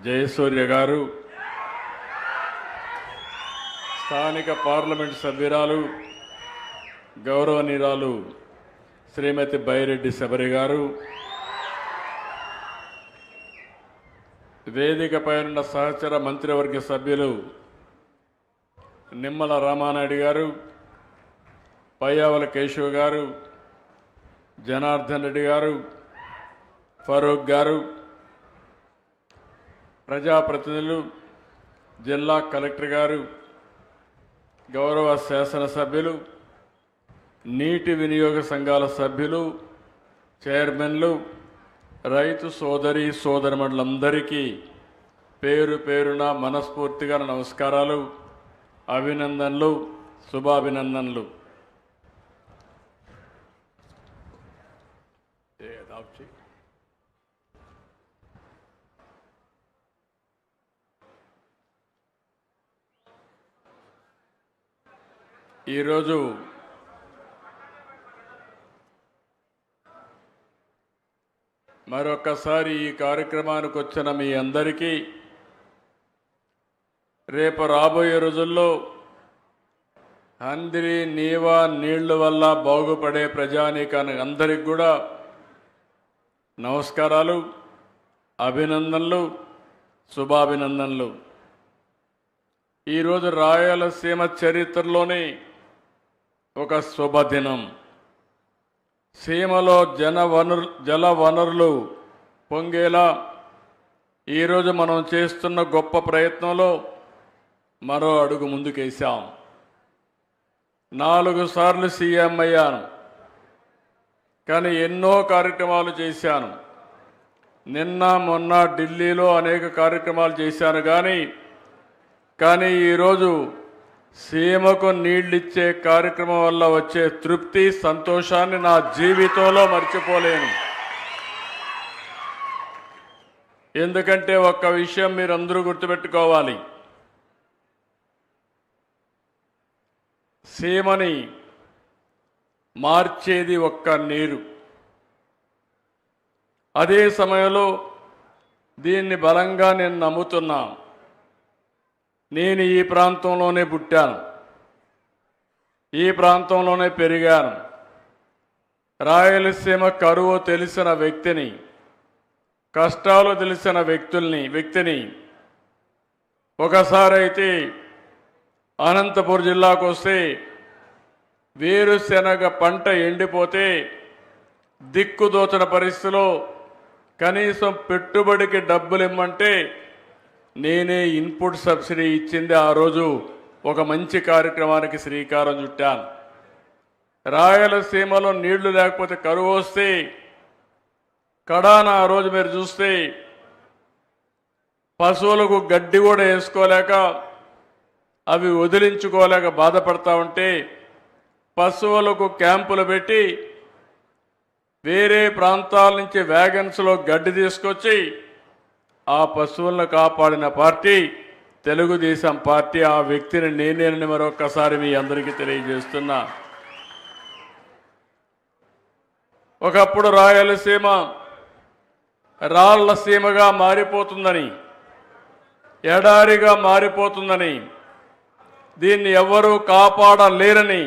జయసూర్య గారు, స్థానిక పార్లమెంట్ సభ్యురాలు గౌరవనీయురాలు శ్రీమతి బైరెడ్డి శబరి గారు, వేదికపై ఉన్న సహచర మంత్రివర్గ సభ్యులు నిమ్మల రామానాయుడు గారు, పయ్యావుల కేశవ్ గారు, జనార్దన్ రెడ్డి గారు, ఫరూక్ గారు, ప్రజాప్రతినిధులు, జిల్లా కలెక్టర్ గారు, గౌరవ శాసనసభ్యులు, నీటి వినియోగ సంఘాల సభ్యులు, చైర్మన్లు, రైతు సోదరి సోదరిమణులందరికీ పేరు పేరున మనస్ఫూర్తిగా నమస్కారాలు, అభినందనలు, శుభాభినందనలు. ఈరోజు మరొకసారి ఈ కార్యక్రమానికి వచ్చిన మీ అందరికీ రేపు రాబోయే రోజుల్లో అందరి నీవా నీళ్ల వల్ల బాగుపడే ప్రజానీకానికి అందరికి కూడా నమస్కారాలు, అభినందనలు, శుభాభినందనలు. ఈరోజు రాయలసీమ చరిత్రలోనే ఒక శుభదినం. సీమలో జల వనరులు పొంగేలా ఈరోజు మనం చేస్తున్న గొప్ప ప్రయత్నంలో మరో అడుగు ముందుకేశాం. 4 సార్లు సీఎం అయ్యాను, కానీ ఎన్నో కార్యక్రమాలు చేశాను. నిన్న మొన్న ఢిల్లీలో అనేక కార్యక్రమాలు చేశాను. కానీ ఈరోజు సీమకు నీళ్ళిచ్చే కార్యక్రమం వల్ల వచ్చే తృప్తి, సంతోషాన్ని నా జీవితంలో మర్చిపోలేను. ఎందుకంటే ఒక్క విషయం మీరందరూ గుర్తుపెట్టుకోవాలి. సీమని మార్చేది ఒక్క నీరు. అదే సమయంలో దీన్ని బలంగా నేను నమ్ముతున్నా. నేను ఈ ప్రాంతంలోనే పుట్టాను, ఈ ప్రాంతంలోనే పెరిగాను. రాయలసీమ కరువు తెలిసిన వ్యక్తిని, కష్టాలు తెలిసిన వ్యక్తిని. ఒకసారి అయితే అనంతపురం జిల్లాకు వస్తే వేరుశెనగ పంట ఎండిపోతే దిక్కుదోచన పరిస్థితిలో కనీసం పెట్టుబడికి డబ్బులు ఇమ్మంటే నేనే ఇన్పుట్ సబ్సిడీ ఇచ్చింది. ఆ రోజు ఒక మంచి కార్యక్రమానికి శ్రీకారం చుట్టాను. రాయలసీమలో నీళ్లు లేకపోతే కరువు వస్తే కడాన ఆ రోజు మీరు చూస్తే పశువులకు గడ్డి కూడా వేసుకోలేక, అవి వదిలించుకోలేక బాధపడతా ఉంటే పశువులకు క్యాంపులు పెట్టి వేరే ప్రాంతాల నుంచి వ్యాగన్స్లో గడ్డి తీసుకొచ్చి ఆ పశువులను కాపాడిన పార్టీ తెలుగుదేశం పార్టీ. ఆ వ్యక్తిని నేనేనని మరొక్కసారి మీ అందరికీ తెలియజేస్తున్నా. ఒకప్పుడు రాయలసీమ రాళ్ల సీమగా మారిపోతుందని, ఎడారిగా మారిపోతుందని, దీన్ని ఎవ్వరూ కాపాడలేరని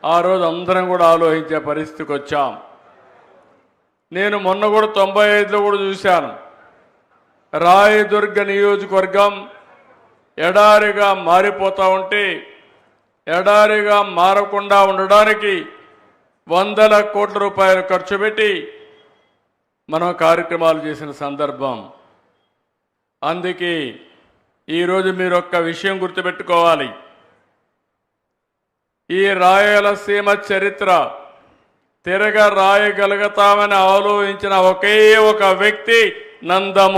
ఆ రోజు అందరం కూడా ఆలోచించే పరిస్థితికి వచ్చాం. నేను మొన్న కూడా 95లో కూడా చూశాను. రాయదుర్గ నియోజకవర్గం ఎడారిగా మారిపోతూ ఉంటే, ఎడారిగా మారకుండా ఉండడానికి 100 కోట్ల రూపాయలు ఖర్చు పెట్టి మనం కార్యక్రమాలు చేసిన సందర్భం. అందుకే ఈరోజు మీరు ఒక్క విషయం గుర్తుపెట్టుకోవాలి. ఈ రాయలసీమ చరిత్ర తిరగ రాయగలుగుతామని ఆలోచించిన ఒకే ఒక వ్యక్తి నందమూరి